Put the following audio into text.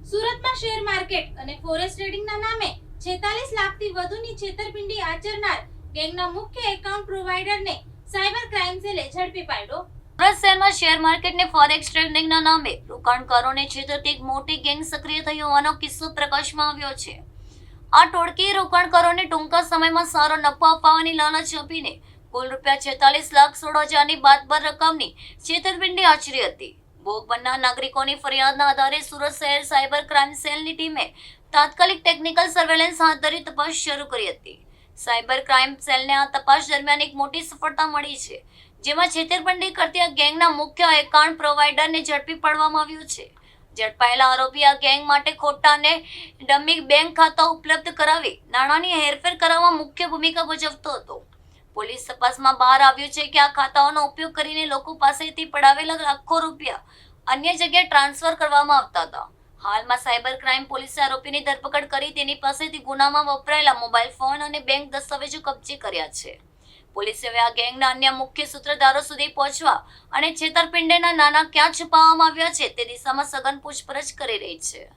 સુરતમાં share market અને forex ટ્રેડિંગના નામે 46 લાખથી વધુની છેતરપિંડી આચરનાર ગેંગના મુખ્ય એકાઉન્ટ પ્રોવાઇડરને સાયબર ક્રાઇમ સેલે ઝડપી પાડ્યો. સુરત શહેરમાં શેર માર્કેટ ને ફોરેક્સ ટ્રેડિંગના નામે રોકાણકારોને છેતરતી એક મોટી ગેંગ સક્રિય થઈ હોવાનો કિસ્સો પ્રકાશમાં આવ્યો છે. આ ટોળકીએ રોકાણકારોને ટૂંકા સમયમાં સારો નફો અપાવવાની લાલચ આપીને કુલ ₹46,16,000ની બાદબાર રકમની છેતરપિંડી આચરી હતી. ભોગ બનનાર નાગરિકોની ફરિયાદના આધારે સુરત શહેર સાયબર ક્રાઇમ સેલની ટીમે તાત્કાલિક ટેકનિકલ સર્વેલન્સ હાથ ધરી તપાસ શરૂ કરી હતી. સાયબર ક્રાઇમ સેલને આ તપાસ દરમિયાન એક મોટી સફળતા મળી છે, જેમાં છેતરપિંડી કરતી આ ગેંગના મુખ્ય એકાઉન્ટ પ્રોવાઇડરને ઝડપી પાડવામાં આવ્યું છે. ઝડપાયેલા આરોપી આ ગેંગ માટે ખોટા અને ડમી બેંક ખાતા ઉપલબ્ધ કરાવી નાણાંની હેરફેર કરવામાં મુખ્ય ભૂમિકા ભજવતો હતો. પોલીસ તપાસમાં બહાર આવ્યું છે કે આ ખાતાઓનો ઉપયોગ કરીને લોકો પાસેથી પડાવેલા લાખો રૂપિયા અન્ય જગ્યાએ ટ્રાન્સફર કરવામાં આવતા હતા. હાલમાં સાયબર ક્રાઇમ પોલીસે આરોપીની ધરપકડ કરી તેની પાસેથી ગુનામાં વપરાયેલા મોબાઈલ ફોન અને બેંક દસ્તાવેજો કબજે કર્યા છે. પોલીસે હવે આ ગેંગના અન્ય મુખ્ય સૂત્રધારો સુધી પહોંચવા અને છેતરપિંડીના નાણાં ક્યાં છુપાવવામાં આવ્યા છે તે દિશામાં સઘન પૂછપરછ કરી રહી છે.